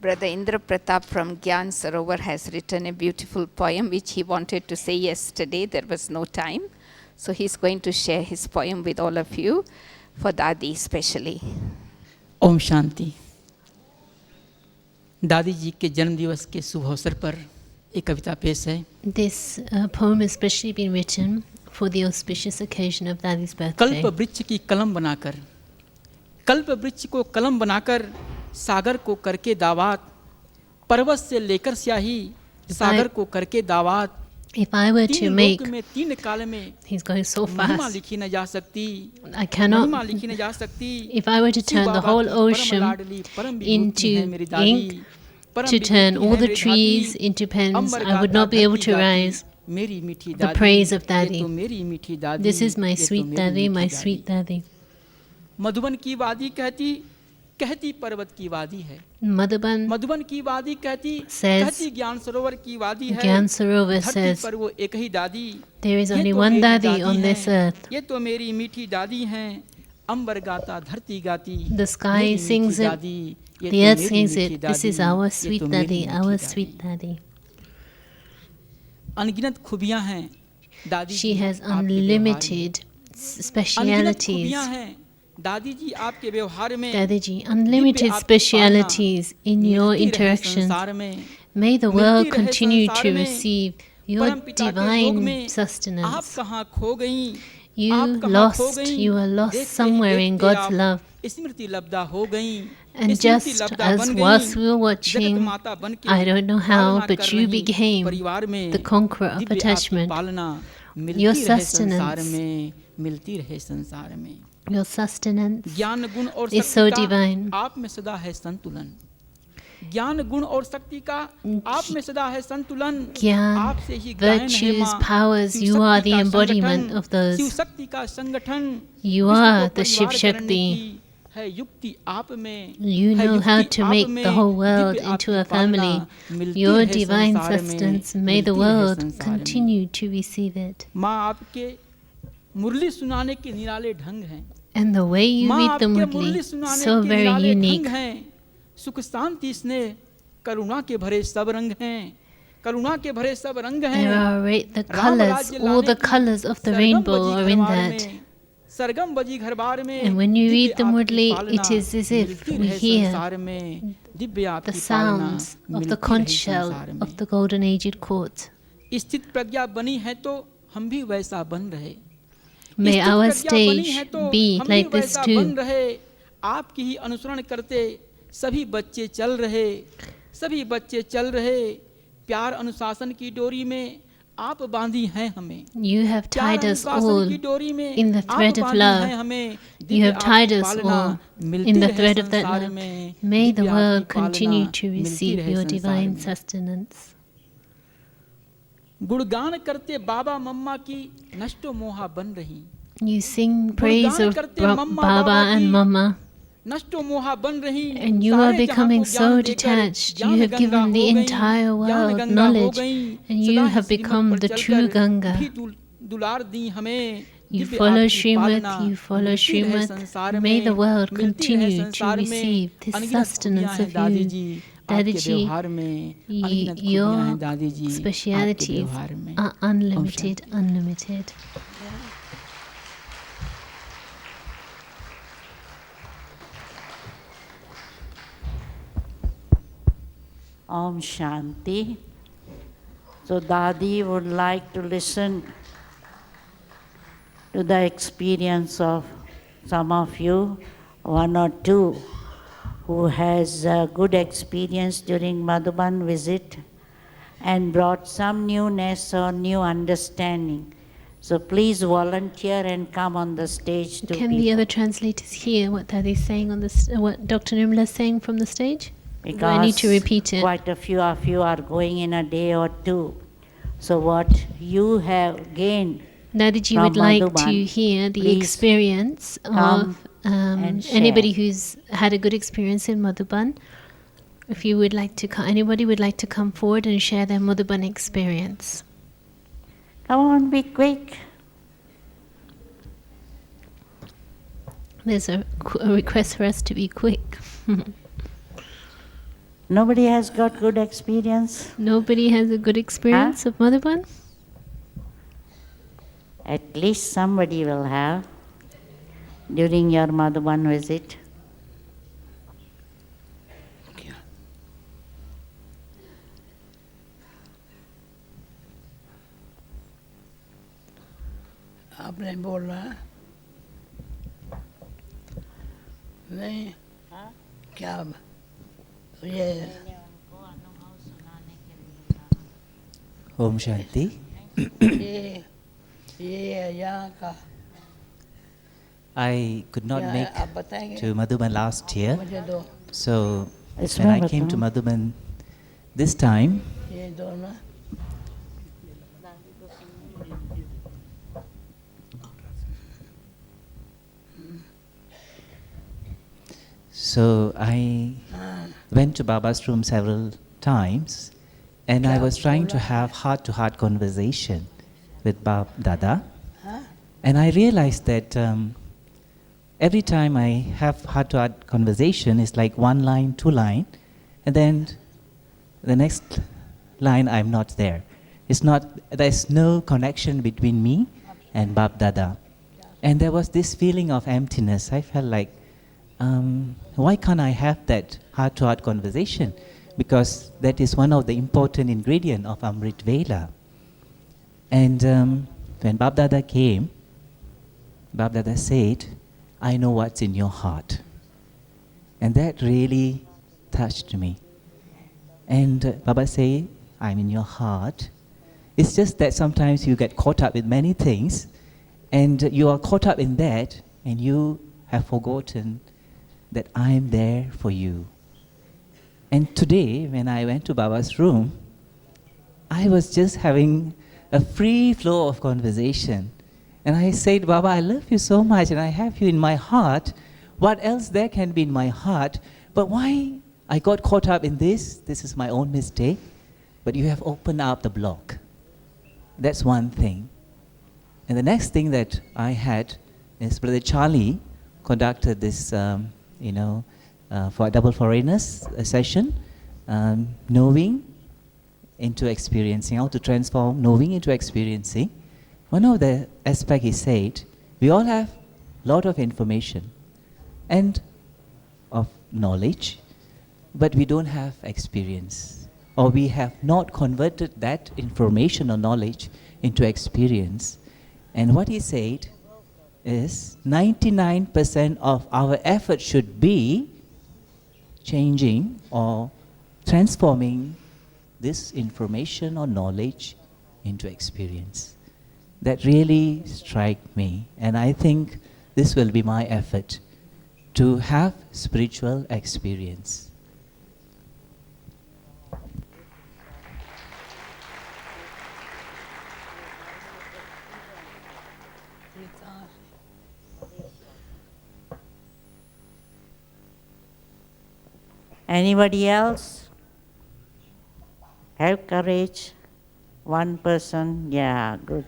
Brother Indra Pratap from Gyan Sarovar has written a beautiful poem which he wanted to say yesterday. There was no time. So he's going to share his poem with all of you, for Dadi especially. Om Shanti. दादी जी के जन्म दिवस के शुभ अवसर पर एक कविता पेश है। This poem has specially been written for the auspicious occasion of Dadi's birthday. कल्प वृक्ष की कलम बनाकर, कल्प वृक्ष को कलम बनाकर सागर को करके दावात, पर्वत से लेकर स्याही सागर को करके दावात। If I were to make, में तीन काल में he's going so महिमा fast. लिखी न जा सकती, I cannot. महिमा लिखी न जा सकती। If I were to turn the whole ocean into ink, to turn all the trees into pens, I would not be able to rise the praise of Dadi. This is my sweet Dadi, my sweet Dadi. Madhuban की वादी कहती, कहती पर्वत की वादी है। Madhuban Madhuban की वादी कहती, says, कहती ज्ञान सरोवर की वादी है। Gyan Sarovar धरती says, पर वो एक ही दादी, there is ये only तो one मेरी Dadi दादी on हैं, this earth. ये तो मेरी मीठी दादी हैं। अंबर गाता धरती गाती, The sky मेरी sings मीठी it, दादी, ये the तो earth मेरी sings मीठी it. This is दादी, our ये sweet तो मेरी Dadi, मीठी our दादी। sweet Dadi. अनगिनत खूबियां हैं दादी She जी has आपके व्यवहार में। unlimited अनगिनत specialities. खूबियां हैं दादी जी आपके व्यवहार में। Dadi ji, unlimited specialities in your मिलती रहे interactions. संसार में। May the मिलती world रहे continue संसार to में। receive your परम पिता के योग divine में आप sustenance. कहाँ खो गईं, You आप कहाँ खो lost, गईं, you are lost देखते ही somewhere in देखते God's आप love. स्मृति लब्धा हो गईं, And स्मृति just लब्धा as बन whilst गईं, we were जगत watching, माता बन के I don't know how, पालना but कर you रहीं became परिवार में। the conqueror of दिव्य आपकी attachment. पालना Your मिलती रहे संसार sustenance, में, मिलती रहे संसार में। your sustenance ज्ञान गुण और is so शक्ति का divine. आप में सदा है संतुलन। ज्ञान गुण और शक्ति का आप में सदा है संतुलन। Gyan, आपसे ही गायन है virtues, माँ। powers, शिव you शक्ति are the का embodiment संगठन, of those. शिव शक्ति का संगठन। You विश्व are को the Shiv परिवार करने Shakti. की है युक्ति आप में। You है know how युक्ति to आप make में, the whole world Divya into आपकी a पालना family. मिलती Your रहे divine संसार में, sustenance, may the मिलती रहे world संसार में। continue to receive it. माँ आपके मुरली सुनाने के निराले ढंग हैं। And the way you माँ read the आपके मुरली Murli, सुनाने so के very निराले unique. ढंग हैं। सुख शांति स्नेह करुणा के भरे सब रंग हैं, करुणा के भरे सब रंग हैं। There are the Ram colors, राज्य all लाने the की colors of the Sargam rainbow बजी are in घरबार that. में, सरगम बजी घरबार में। And when you Divya read the आपकी Murli, पालना it is as if मिलती we रहे hear संसार में, दिव्य आपकी the पालना sounds of the मिलती conch रहे shell संसार में। of the golden aged court. स्थित प्रज्ञा बनी है तो हम भी वैसा बन रहे। May स्थित our प्रज्ञा बनी stage है तो be हम भी like this वैसा बन too. रहे। आपकी ही अनुसरण करते सभी बच्चे चल रहे, सभी बच्चे चल रहे। प्यार अनुशासन की डोरी में आप बांधी हैं हमें। You have प्यार tied us अनुशासन all की डोरी में in the आप thread of बांधी love. हैं हमें। You दिव्य have tied आपकी us पालना all मिलती in the रहे thread of that संसार love. में। May the दिव्य world आपकी पालना continue to मिलती receive रहे your संसार divine में। sustenance. गुणगान करते बाबा मम्मा की नष्टो मोहा बन रही। You sing praise गुणगान of करते मम्मा Baba बाबा and की Mama, नष्टो मोहा बन रही। and you are सारे जहां becoming को so ज्ञान देकर detached. ज्ञान You have Ganga given the हो गई, entire ज्ञान world गंगा हो knowledge, गई। and सदा you he have Shrimad become पर the चलकर true Ganga. भी दुलार दी हमें। You दिव्य follow आपकी Srimad, पालना you follow मिलती रहे Srimad. संसार May में, the world मिलती रहे continue to संसार में। receive this अनगिनत खूबियां sustenance हैं of दादी you. जी Dadi आपके ji, व्यवहार में, अनगिनत खूबियां your हैं दादी जी आपके specialities व्यवहार में। are unlimited, unlimited. Om Shanti. So Dadi would like to listen to the experience of some of you, one or two, who has a good experience during Madhuban visit and brought some newness or new understanding. So please volunteer and come on the stage to Can the other translators hear what Dadi is saying on this? What Dr. Nirmala is saying from the stage? because Do I need to repeat it? quite a few of you are going in a day or two. So what you have gained Dadiji from would like to Madhuban, hear the please experience come of and share. anybody who's had a good experience in Madhuban. If you would like to, anybody would like to come forward and share their Madhuban experience. Come on, be quick. There's a request for us to be quick. Nobody has got good experience? Nobody has a good experience of Madhuban? At least somebody will have during your Madhuban visit. आपने बोलना है नहीं क्या ये Om Shanti. ये यहाँ का I could not क्या है, make आप बताएंगे to Madhuban last year, मुझे दो so when इसमें I came to बताओ। Madhuban this time, ये दो ना so I went to Baba's room several times, and I was trying to have heart-to-heart conversation with Bab Dada, and I realized that every time I have heart-to-heart conversation, it's like one line, two line, and then the next line I'm not there. There's no connection between me and Bab Dada. And there was this feeling of emptiness. I felt like, why can't I have that heart-to-heart conversation? Because that is one of the important ingredients of Amrit Vela. And when Bab Dada came, Bab Dada said, I know what's in your heart. And that really touched me. And Baba said, I'm in your heart. It's just that sometimes you get caught up with many things, and you are caught up in that, and you have forgotten that I'm there for you. And today, when I went to Baba's room, I was just having a free flow of conversation. And I said, Baba, I love you so much, and I have you in my heart. What else there can be in my heart? But why I got caught up in this? This is my own mistake. But you have opened up the block. That's one thing. And the next thing that I had is Brother Charlie conducted this, for double foreigners session, knowing into experiencing, how to transform knowing into experiencing. One of the aspects he said, we all have a lot of information and of knowledge, but we don't have experience, or we have not converted that information or knowledge into experience. And what he said is 99% of our effort should be changing or transforming this information or knowledge into experience. That really struck me, and I think this will be my effort to have spiritual experience. Anybody else? Have courage. One person, yeah, good.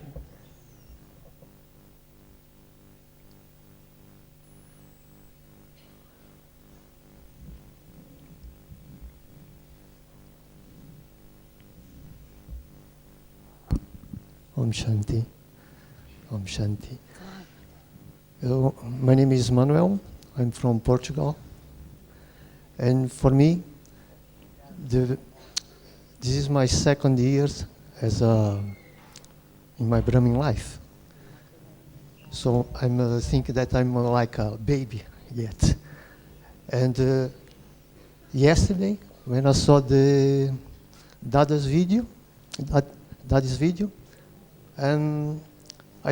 Om Shanti. Om Shanti. Hello, my name is Manuel. I'm from Portugal. And for me, this is my second year in my Brahmin life. So I'm thinking that I'm like a baby yet. And yesterday, when I saw the Dada's video, I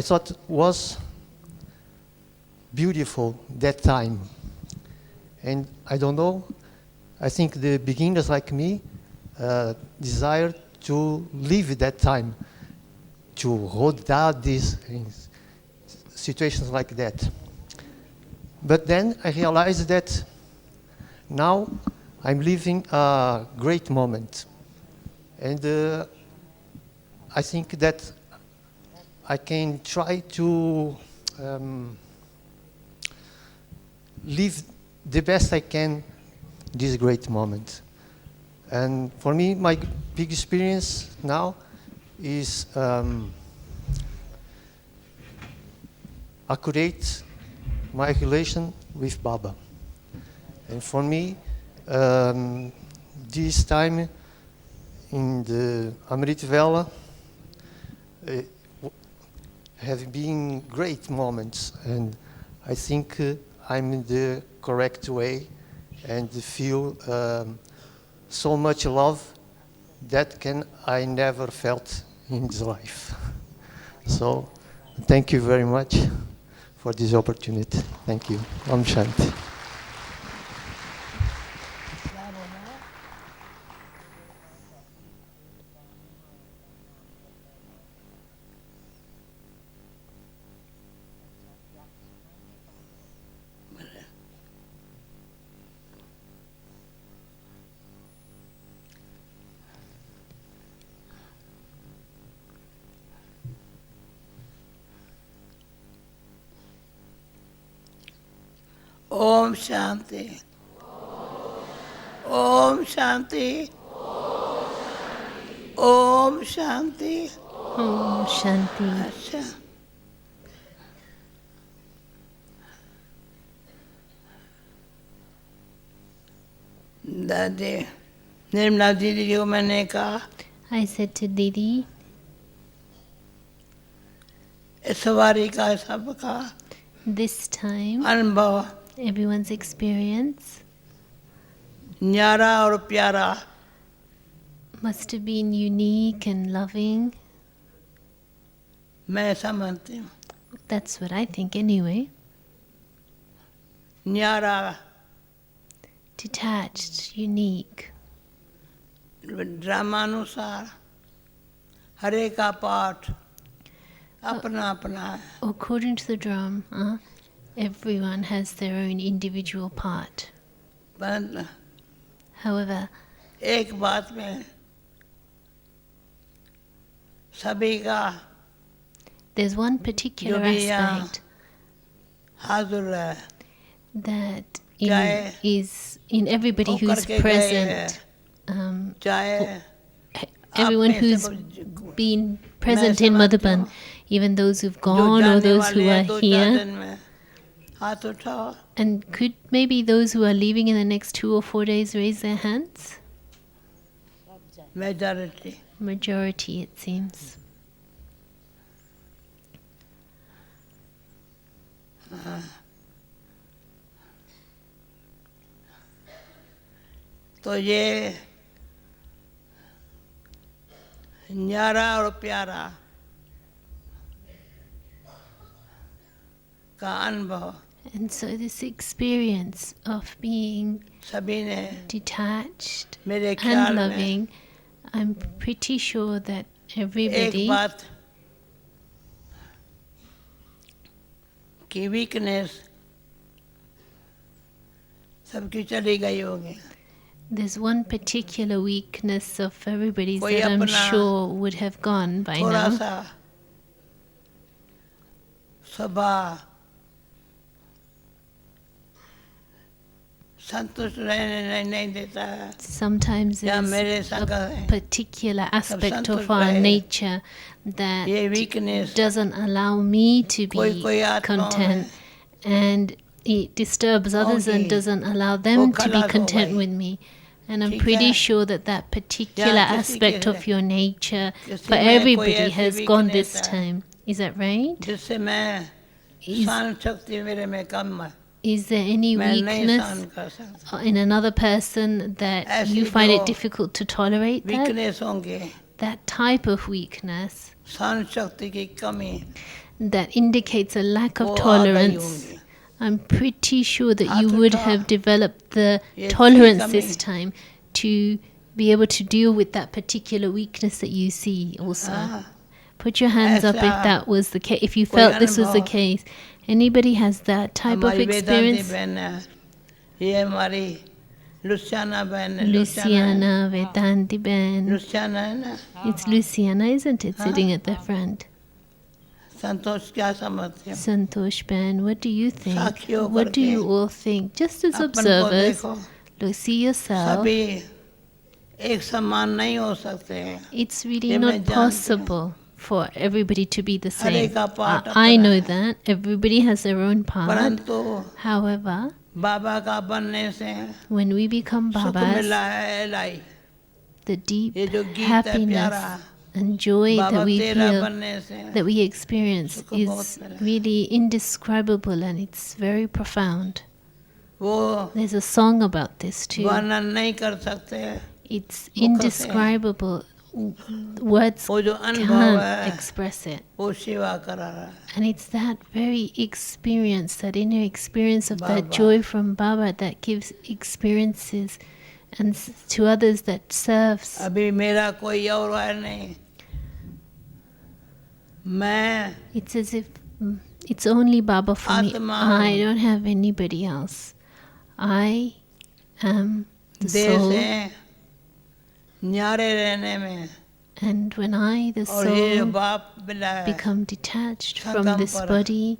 thought it was beautiful that time. And I don't know, I think the beginners like me desire to live that time, to hold down these situations like that. But then I realized that now I'm living a great moment. And I think that I can try to live the best I can this great moment. And for me, my big experience now is accurate my relation with Baba. And for me, this time in the Amrit Vela have been great moments, and I think I'm in the correct way and feel so much love that I never felt in this life. So thank you very much for this opportunity. Thank you. Om Shanti. Om Shanti. Om Shanti. Om Shanti. Om Shanti. अच्छा दादी निर्मला दीदी को मैंने कहा I said to Didi, इस सवारी का सबका this time, अनुभव everyone's experience न्यारा और प्यारा must have been unique and loving. मैं समझती हूँ That's what I think anyway. न्यारा Detached, unique. ड्रामानुसार हरे का पाठ अपना अपना है According to the drama, everyone has their own individual part. पर However, एक बात में सभी का there's one particular जो भी यहाँ aspect हाजिर है that चाहे is in everybody वो who's करके गए present. चाहे Everyone आप में से who's कोई- been present in समझती Madhuban, हूँ, even those who've जो gone or जानने those वाले who हैं, are 2-4 here, दिन में हाथ उठाओ and could maybe those who are leaving in the next 2 or 4 days raise their hands? Majority Majority, it seems. तो ये न्यारा और प्यारा का अनुभव And so this experience of being सभी ने detached मेरे ख्याल and में loving, I'm pretty sure that एक everybody बात की वीकनेस सबकी चली गई होगी there's one particular weakness of everybody's कोई that I'm अपना sure would have gone by थोड़ा now. सा स्वभाव संतुष्ट रहने नहीं देता है Sometimes या there's मेरे a संग है particular aspect of संतुष्ट our रहे। nature that ये weakness doesn't allow me to कोई be कोई आत्माओं content, में and it disturbs others and होगी। doesn't allow them to be खलास हो content गई। with me. And I'm ठीक pretty है। sure that that particular या किसी aspect के- of your nature किसी for में कोई everybody ऐसी has gone weakness this है time. Is that right? जिससे मैं Is, सहन शक्ति मेरे में कम है is there any मैं नहीं weakness सहन कर सकता in another person that ऐसी you find जो it difficult to tolerate that? Weakness होंगे That type of weakness सहन शक्ति की कमी that indicates a lack वो of आ गई tolerance. होंगी I'm pretty sure that you हाथ would उठाओ। have developed the ये tolerance कमी। this time to be able to deal with that particular weakness that you see also. हाँ, Put your hands up if ऐसा that was the case, if you कोई felt this was the अनुभव case. Anybody has that type of हमारी Vedanti experience? बहन है ये हमारी Louisiana बहन है Luciana, Vedanti Ben. लुसियाना है ना It's Luciana, isn't it, sitting at the front? संतोष क्या समझते हो Santosh Ben, what do you think? साक्षी होकर What do के you all think? Just as अपन को observers, देखो look, see yourself. सभी एक समान नहीं हो सकते हैं। It's really ये मैं not जानती हूँ। possible for everybody to be the her same. एक का पाठ I अपना know है। that. Everybody has their own part. परंतु However, बाबा का बनने से when we become सुख Babas, मिला है इलाही। the deep ये जो गीत है happiness प्यारा, and joy Baba that we तेरा feel, बनने से that we experience सुख बहुत is मिला। really indescribable and it's very profound. वो There's a song about this too. वर्णन नहीं कर सकते। It's मुख से। indescribable. Words वो जो अनुभव can't है express it. वो सेवा करा रहा है। And it's that very experience, that inner experience of that Baba. joy from Baba that gives experiences and to others that serves. अभी मेरा कोई और है नहीं। मैं It's as if it's only Baba for me. Atma. I don't have anybody else. I am the देह soul. से न्यारे रहने में And when I, the और ये soul, बाप मिला है, become detached from Sangam this para. body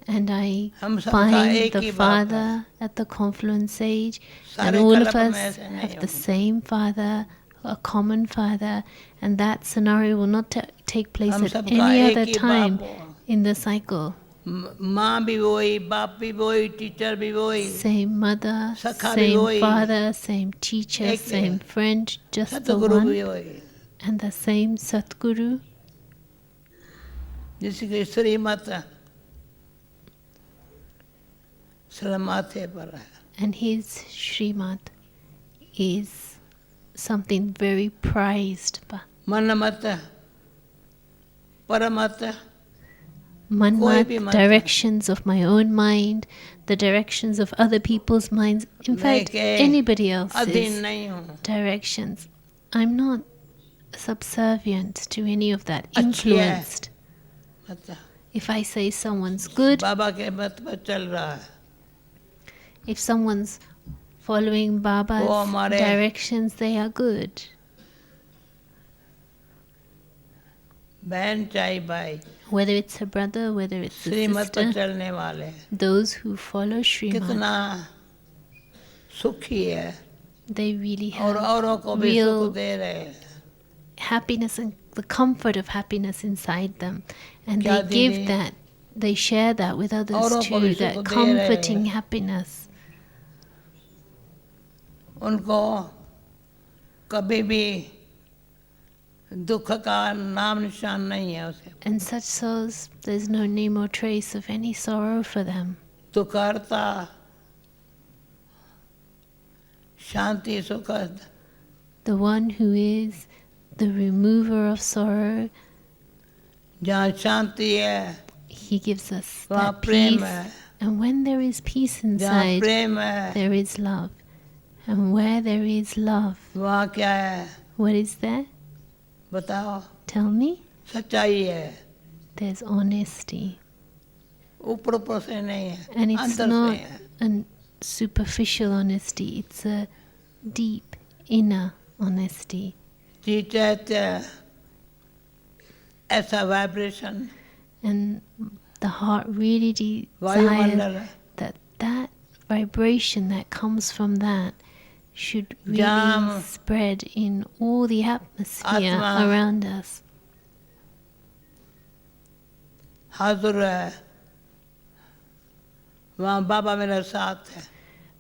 and I हम सबका find एक the ही बाप है। Father at the confluence age, and सारे all of कल्प में us ऐसे नहीं have the होंगे। same Father, a common Father, and that scenario will not take place हम at सबका any एक other ही time बाप हो। in the cycle. माँ भी वही, बाप भी वही, टीचर भी वही, Same mother, सखा भी same वही, father, same teacher, एक same friend, just the Satguru one, भी वही, and the same Satguru. जिसकी श्रीमत सर माथे पर है। And his Srimad is something very prized. Manmath, परमत, कोई Manmat, भी मत directions of my own mind, the directions of other people's minds, in मैं fact, के anybody अधीन else's नहीं हूँ। directions. I'm not subservient to any of that, अच्छी है। influenced. मतलब If I say someone's good, बाबा के मत पर चल रहा है, if someone's following Baba's वो हमारे- directions, they are good. बहन चाहे भाई, Whether it's a brother, whether it's a श्रीमत पर sister, चलने वाले those who follow Srimad, कितना सुखी है they really और have औरों को भी real सुख दे रहे हैं। happiness and the comfort of happiness inside them, and they क्या give दीदी? that, they share that with others औरों को भी too, that सुख दे रहे comforting हैं। happiness. उनको कभी भी दुख का नाम निशान नहीं है उसे। And such souls, there's no name or trace of any sorrow for them. दुखहर्ता, शांति सुखद, The one who is the remover of sorrow, जहाँ शांति है he gives us वहाँ that प्रेम peace. है, And when there is peace जहाँ inside, प्रेम है there is love. And where there is love, वहाँ क्या है what is there? बताओ? Tell me. सच्चाई है, There's honesty. ऊपर ऊपर से नहीं है, And it's अंदर से not है। a superficial honesty, it's a deep inner honesty. जी चैत्य ऐसा vibration And the heart really desires वायुमंडल that that vibration that comes from that should really Jam. spread in all the atmosphere Atma. around us. हाजुर है, वहाँ बाबा मेरे साथ है।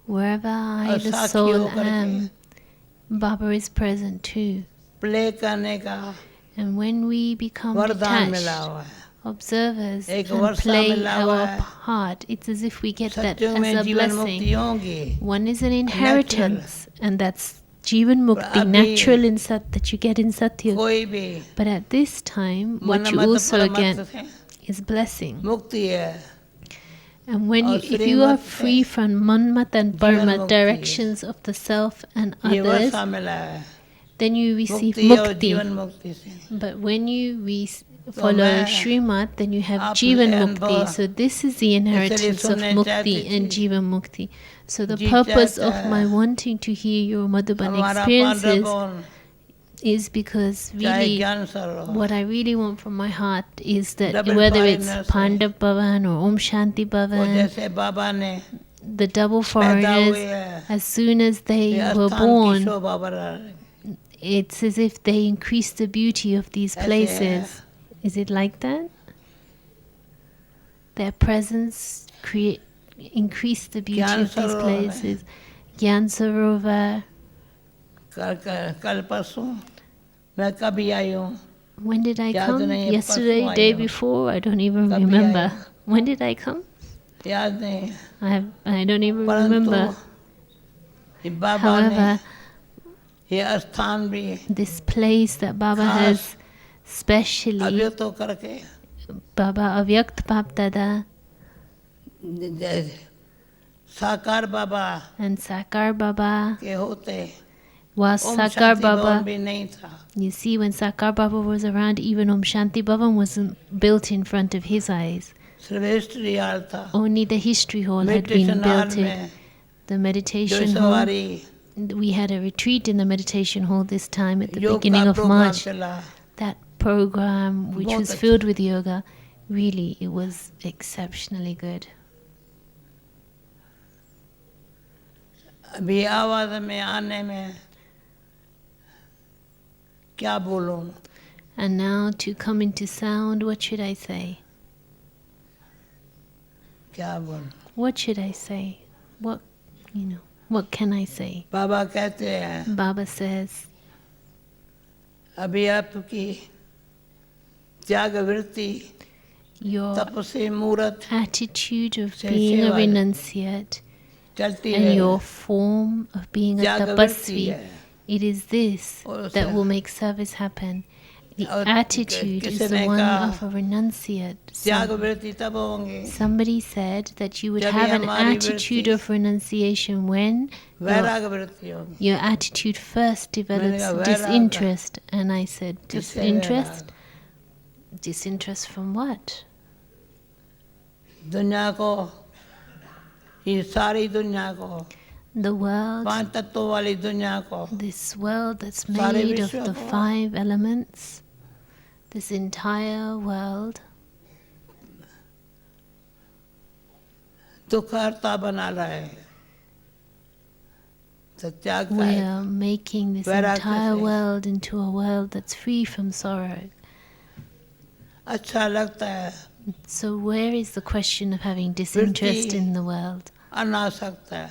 Wherever I, और the Sakshi soul, होकर के am, Baba is present too. Play करने का And when we become वरदान मिला detached हुआ है। observers एक and वर्षा play मिला हुआ our है। part, it's as if we get that सत्युग में as a जीवन मुक्ति blessing. होगी। One is an inheritance, and that's Jivan Mukti, अभी- natural in Sat, that you get in Satya. कोई भी But at this time, what you Manmath also परमत get से is blessing. मुक्ति है। And when और if you are श्रीमत से free from Manmat and जीवन Paramat, मुक्ति है। directions of the self and ये others, वर्षा मिला है, then you receive मुक्ति और जीवन Mukti. मुक्ति से। But when you follow मैं Srimad, then you have आप Jivan अनुभव- Mukti. So this is the inheritance of सुनने Mukti चाहती and थी। Jivan Mukti. So the ji purpose चाहता of है। my wanting to hear your Madhuban हमारा experiences पांडवों is because चाहे really ज्ञान सरोवर what I really want from my heart is that Double whether it's foreigners, Pandav Bhavan or Om Shanti वो Bhavan, जैसे बाबा ने the double पैदा हुए foreigners, हैं, as soon as they ये were स्थान की born, शोभा बढ़ा रहे हैं। it's as if they increase the beauty of these places. Is it like that? Their presence increase the beauty of these places. Gyan Sarovar. कल परसों मैं कभी आई हूँ When did I याद come? नहीं है, Yesterday, परसों आई day हूँ। before? I don't even कभी remember. आई हूँ। When did I come? याद नहीं I don't even परंतु remember. ये बाबा However, ने ये स्थान भी this place that Baba खास has specially, अभिव्यक्त करके Baba Avyakt Bap Dada साकार बाबा and Sakar Baba के होते was ओम Sakar शांति भवन Baba. भी नहीं था You see, when Sakar Baba was around, even Om Shanti Bhavan wasn't built in front of his eyes. श्रेष्ठ रियाल था Only the history hall had been meditation hall built in. में The जो meditation hall. सवारी We had a retreat in the meditation hall this time at the योग beginning का of programme March. चला That program, which बहुत was अच्छा। filled with yoga, really, it was exceptionally good. अभी आवाज में आने में क्या बोलूं And now to come into sound, what should I say? क्या बोलूं What should I say? What can I say? बाबा कहते हैं Baba says, अभी आपकी त्यागवृत्ति your तपस्वी मूर्त attitude of Say being a Seva. renunciate चलती and है your form of being a त्यागवृत्ति tapasvi, है it is this और that उसे- will make service happen. The और attitude is किसी the ने one कहा, of a renunciate. त्यागवृत्ति तब होंगे Somebody said that you would जब have an हमारी attitude वृत्ति of renunciation when वैरागवृत्ति होंगी your attitude first develops कहा, वैराग। disinterest. And I said, किससे disinterest? Vairag? Disinterest from what? दुनिया को ये सारी दुनिया को The world, पांच तत्वों वाली दुनिया को this world that's सारे made of विश्व the को 5 elements, this entire world, दुखहर्ता बना रहा है तो त्याग का we है। are making this वैराग्य entire से। world into a world that's free from sorrow. अच्छा लगता है So where is the question of having disinterest in the world? अनासक्त है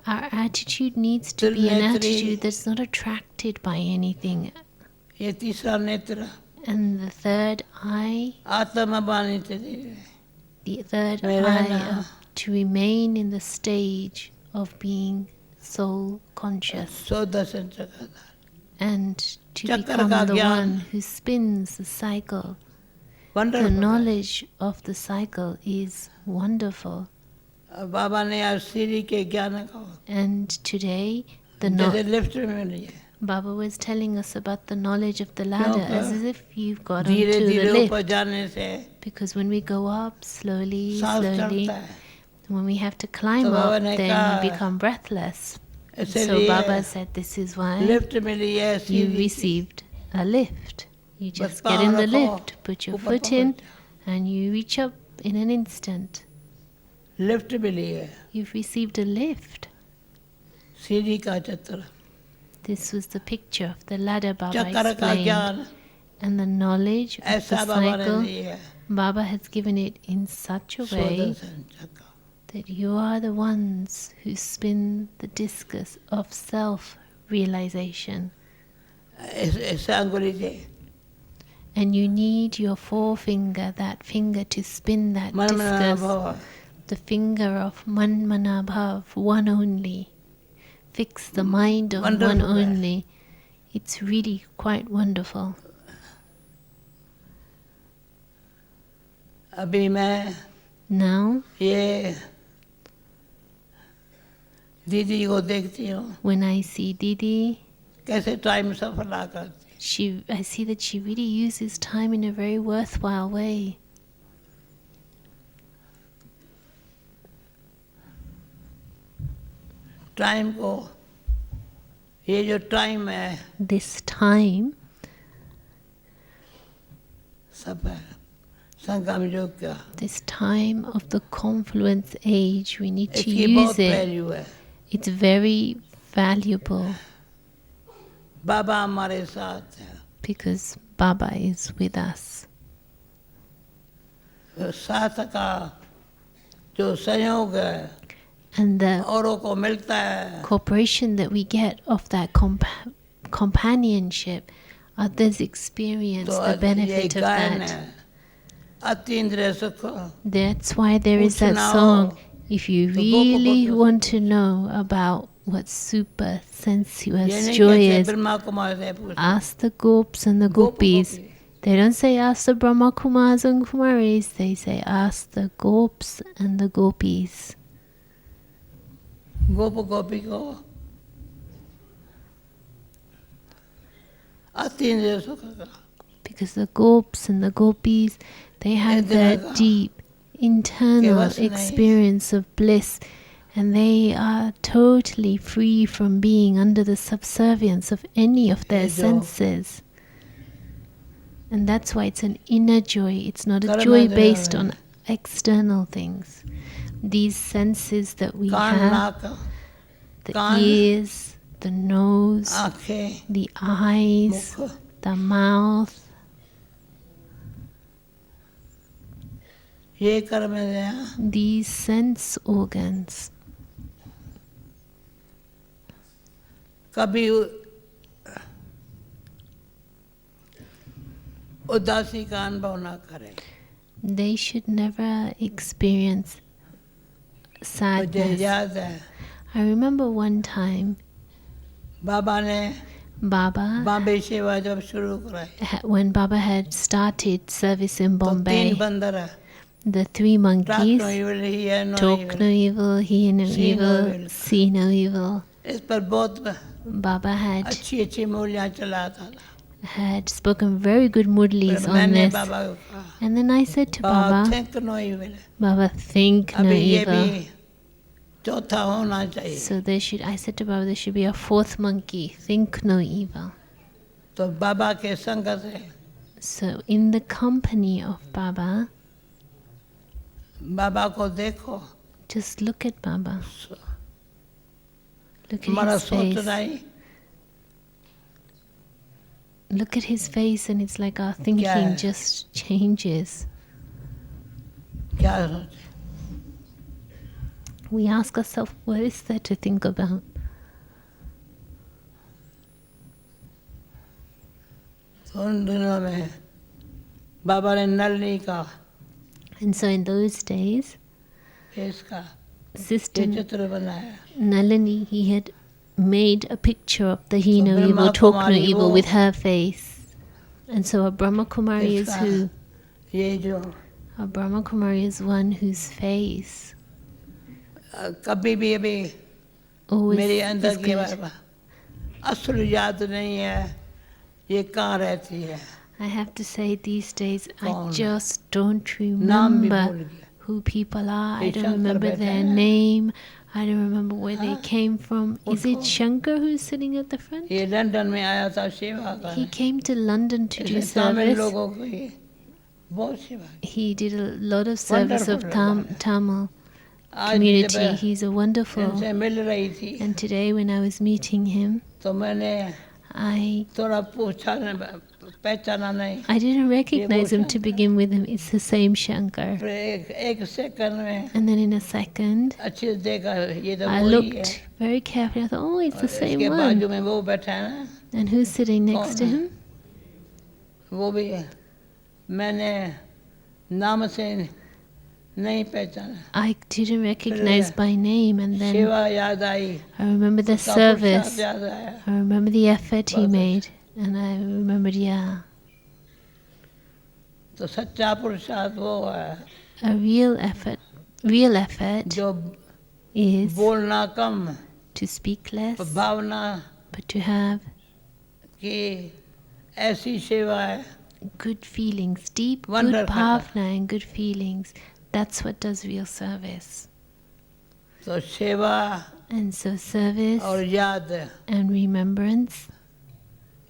Our attitude needs to be an Tilnetri. attitude that's not attracted by anything. ये तीसरा नेत्र And the third eye, आत्मबानी थी the third Well, eye, to remain in the stage of being soul conscious सो दर्शन चक्र and to Chakra become ka the gyan. one who spins the cycle. The wonderful knowledge of the cycle is wonderful. बाबा ने आज सीढ़ी के ज्ञान को And today, the जैसे lift में मिली है Baba was telling us about the knowledge of the ladder क्योंकि as if you've got धीरे onto the धीरे lift. ऊपर जाने से Because when we go up slowly, सांस slowly, चढ़ता है when we have to climb तो बाबा up, ने then कहा, we become breathless. So इसलिए Baba said, this is why lift मिली है you सीढ़ी की। received a lift. You just पाँव get in the रखो, lift, put your ऊपर foot पहुंच in, जाओ। and you reach up in an instant. Lift मिली है You've received a lift. सीढ़ी का चित्र This was the picture of the ladder Baba चक्र का explained. ज्ञान And the knowledge of the ऐसा बाबा ने cycle, दी है Baba has given it in such a so way दर्शन चक्र that you are the ones who spin the discus of self-realization. ऐसे अंगुली से And you need your forefinger, that finger, to spin that मन में discus. भाव The finger of Manmanabhav, one only. Fix the mind of one Wonderful. only. It's really quite wonderful. अभी मैं Now, ये दीदी को देखती हूँ when I see Didi, कैसे टाइम सफला करती I see that she really uses time in a very worthwhile way. Time को ये जो टाइम है This time, सब है संगम युग का this time of the confluence age, we need to इसकी use बहुत it. वैल्यू है It's very valuable. बाबा हमारे साथ है। because Baba is with us. साथ का जो सहयोग है And the औरों को मिलता है, cooperation that we get of that companionship, others experience तो the ये benefit of गायन that. है। अतीन्द्रिय सुख That's why there is that Now, song. If you the Gopa really Gopa want to know about what super ये sensuous नहीं joy कहते is, Brahma Kumar से पूछ, ask the Gops and the Gopa Gopis. Gopi. They don't say ask the Brahma Kumars and Kumaris, they say ask the Gops and the Gopis. गोप गोपी को अतीन्द्रिय सुख का Because the Gops and the Gopis, they have Indra that deep internal Kevas nahi. experience of bliss, and they are totally free from being under the subservience of any of their Ye jo- senses. And that's why it's an inner joy. It's not a Karma joy joy based hai. on external things. These senses that we can't have, नाक the can't, ears, the nose, आंखें the eyes, मुख the mouth, ये कर्म है। these sense organs, कभी उदासी का अनुभव ना करें। they should never experience मुझे sadness. याद है I remember one time बाबा ने Baba, बॉम्बे सेवा जब शुरू कराई when Baba had started service in तो तीन Bombay, बंदर है, the three रात monkeys, नो evil, he है no talk evil। no evil, hear no See no evil, evil. see no evil. इस पर बहुत Baba had अच्छी अच्छी मूल्याँ चलाता था। spoken very good mudlis फिर on मैंने this. बाबा को कहा, And then I said to Baba Baba, think no evil, Baba, think no अभी ये evil. भी चौथा होना चाहिए। So I said to Baba, there should be a fourth monkey, think no evil. तो बाबा के संग से So in the company of Baba, बाबा को देखो, just look at Baba. Look at हमारा his सोच face. नहीं Look at his face, and it's like our thinking hai? just changes. क्या सोचे। We ask ourselves, what is there to think about? तो उन दिनों में बाबा ने नलनी का And so in those days, इसका ये Sister चित्र बनाया। Nalini, he had made a picture of the He So No Brahma Evil, Talk No Kumari Evil wo- with her face. And so a Brahma Kumari is इसका who? ये जो A Brahma Kumari is one whose face कभी भी अभी always मेरे is अंदर की good. असल याद नहीं है, ये कहाँ रहती है, I have to say these days, I कौन? just don't नाम भी भूल remember गया। who people are. I ये don't शंकर remember बैठा their है। name. I don't remember where they हाँ? came from. Is it उठो। Shankar who's sitting at the front? ये लंदन में आया था सेवा का, He came to London to do इसने तमिल service. लोगों की बहुत सेवा की। He did a lot of service of Wonderful. Tamil आज community. जब He's a wonderful. इनसे मिल रही थी And today, when I was meeting him, तो मैंने I थोड़ा पूछा, पहचाना नहीं, didn't recognize him to Shankar. begin with. Him, it's the same Shankar. फिर एक सेकंड में And then in a second, अच्छे से देखा, ये तो I वही है। looked very carefully. I thought, oh, it's the same इसके one. बाजू में वो बैठा है ना, And who's sitting next to कौन है? him? वो भी है। मैंने नाम से नहीं पहचाना, I didn't recognize by name. And then सेवा याद आई, I remember the उसका पुरुषार्थ service. याद आया। I remember the effort he Perfect. made. And I remembered, yeah, तो सच्चा पुरुषार्थ वो है a real effort. Real effort जो is बोलना कम, to speak less, Bhavna but to have की ऐसी सेवा है, good feelings, deep, Wonderful. good bhavna and good feelings. That's what does real service. तो सेवा And so service और याद, and remembrance.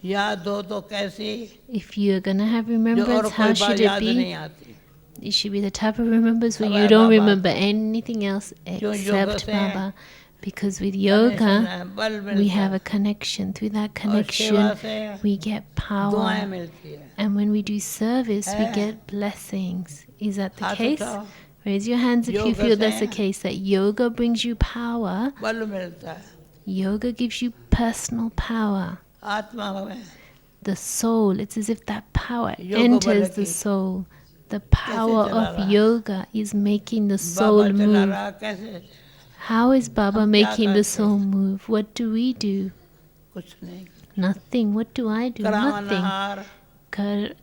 याद हो तो कैसी, If you're going to have जो और remembrance, कोई how बात should it याद नहीं be? आती। It should be the type of remembrance where Baba, you don't Baba. remember anything else जो except करते हैं, Baba. Because with connection yoga, है, बल we मिलता have है a connection. Through that और connection, सेवा से we get दुआएं power. मिलती है And when we do service, we है। get blessings. Is that the हाथ case? उठाओ Raise your hands if you योग feel that's the से case, that yoga brings you power. बल मिलता है Yoga gives you personal power. आत्मा में The soul, it's as if that power Yoga enters bala the ki. soul. The power chala of raha? yoga is making the soul बाबा चला move. रहा कैसे How is Baba हम क्या making the करते soul move? What do we do? कुछ नहीं Nothing. What do I do? Nothing. करावनहार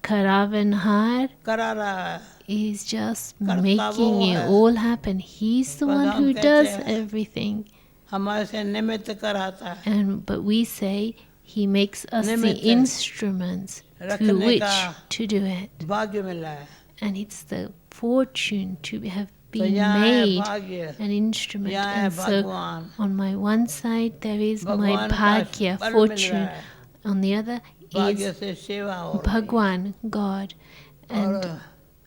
Karavanhar करा रहा है is just Karta making wo it hai. all happen. He's the one Pradhan who kehte does hain. everything. हमारे से निमित्त कराता है But we say he makes us the Nimitta. instruments through रखने which का to do it. भाग्य मिला है And it's the fortune to have तो been यहाँ है made भाग्य an instrument. यहाँ है And so भगवान on my one side there is my भगवान का bhagya, बल मिल fortune. रहा है On the other भाग्य is से सेवा हो रही है Bhagwan, God. And और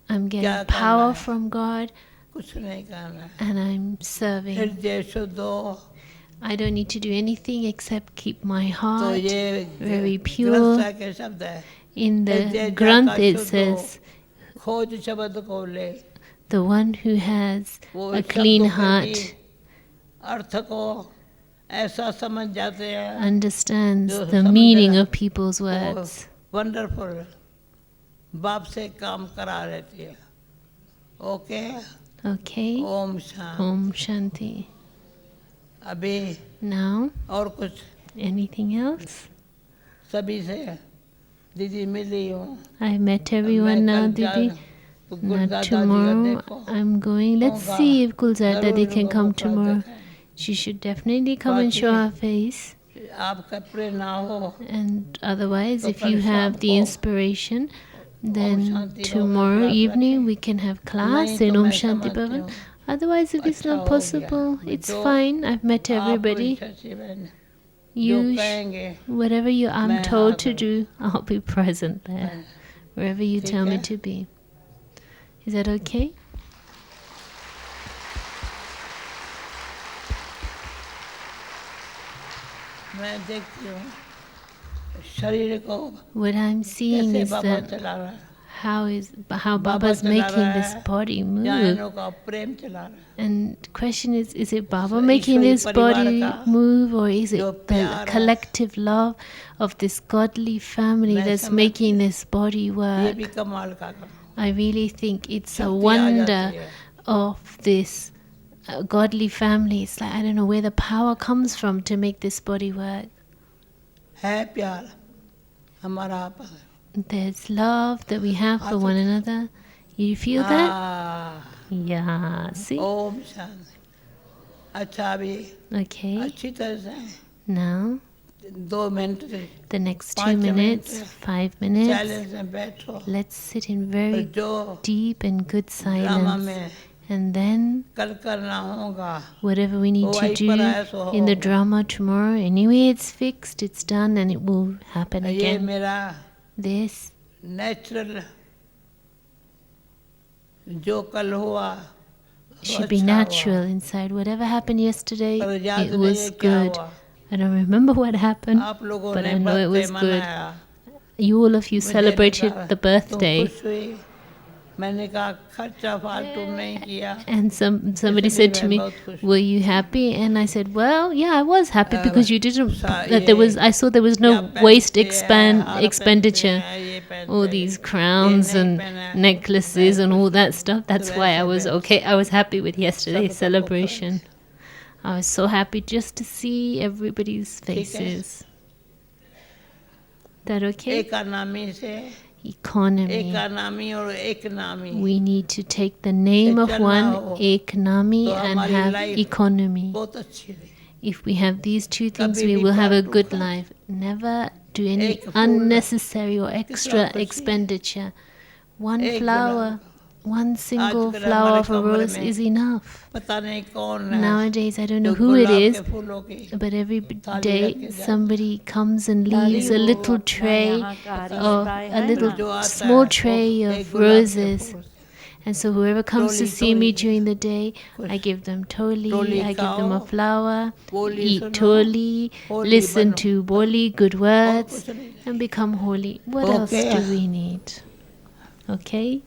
I'm क्या getting करना power है? from God कुछ नहीं करना है and I'm serving. हृदय शुद्ध हो I don't need to do anything except keep my तो heart ये very pure. गृहस्थ के शब्द है In the हृदय Granth जाका it शुद्ध हो, says, खोज शब्द को ले the one who has वो a clean शब्दों के heart भी अर्थ को ऐसा समझ जाते हैं understands जो the समझ meaning रहा- of people's वो words. वंडरफुल बाप से काम करा रहती है okay Okay? Om Shanti Om Shanti. अभी Now, और कुछ anything else? सभी से दीदी मिली हूँ I met मैं everyone now, कल Didi. जा- तो Now गुलदादा जी का tomorrow देखो I'm going. Let's होगा। see if Gulzar जरूर Dadi can इनको come मौका tomorrow. देखें। She should definitely come and show बाकी- her face. आपका प्रेरणा हो And otherwise, तो if you कल have शाम the को inspiration, then शांति भवन tomorrow क्लास evening रखें। we can have class नहीं in तो Om मैं Shanti समझती Bhavan. हूँ, Otherwise, if it's अच्छा not हो गया। possible, it's जो fine. I've met आप everybody. शशि बहन जो You, कहेंगे whatever I'm मैं told to हाजिर do, I'll be present there. Wherever you ठीक tell me है? to be. Is that okay? मैं देखती हूँ शरीर को What I'm seeing कैसे is बाबा that चला रहा है how बाबा Baba's चला making रहा this है, body या move. इन्हों का प्रेम चला रहा है And question is it Baba So, making Ishwari this परिवार body का move, or is जो it the प्यार है, collective love of this godly family मैं that's समझती making this body ये work? भी कमाल का काम I really think it's a शक्ति आ wonder जाती है of this godly family. It's like, I don't know where the power comes from to make this body work. है प्यार हमारा आपस में। There's love that we have for one another. You feel that? हाँ, Yeah, see? Om Shanti अच्छा अभी Okay, अच्छी तरह से now 2 minute the next 2 5 minutes, minutes, 5 minutes. Silence में बैठो Let's sit in और very जो deep and good drama silence. में And then, कल करना होगा whatever we need वो to वहीं do पर आया सो in the होगा। drama tomorrow, anyway, it's fixed, it's done, and it will happen ये again. मेरा This, नेचुरल जो कल हुआ वो should be अच्छा natural हुआ। inside. Whatever happened yesterday, पर याद it नहीं was है क्या good. हुआ I don't remember what happened, आप लोगों but ने I know it birthday was good. मनाया You all of you मुझे celebrated लगा the तुम birthday, खुश हुई मैंने कहा खर्चा फालतू नहीं किया and somebody इसलिए said to मैं me, बहुत खुश हूँ। "Were you happy?" And I said, "Well, yeah, I was happy because you didn't. सा- That there was. ये I saw there was no क्या waste पहनते हैं, हार expenditure. पहनते हैं, ये पहनते All हैं, these ये crowns नहीं and पहना है, necklaces and all that stuff. That's तो why I वैसे was मैं- okay. I was happy with yesterday's सबको celebration. I was so happy just to see everybody's ठीक है। faces. That okay? एकानामी से Economy. एकानामी और एक नामी We need to take the name of चलना one हो, economy तो and हमारी have life economy. बहुत अच्छी रही If we have these two things, कभी we भी will have a फालतू good खर्च, life. Never do any एक फूल, unnecessary or extra कुछ नहीं। expenditure. One एक flower, one single आजकल flower हमारे of a कमरे rose में is enough. पता नहीं कौन है Nowadays, I don't know जो who it गुलाब is, के फूलों की but every थाली day रख के जाता somebody comes and leaves a little tray of a little जो आता small है, tray वो of एक गुलाब के roses. फूल से। And so whoever comes to Toli, see me toli. during the day, I give them toli, Toli I give them a khao, flower, boli eat suno, toli, holy listen bano. to boli, good words, kuch nahi. and become holy. What else Okay. do we need? Okay?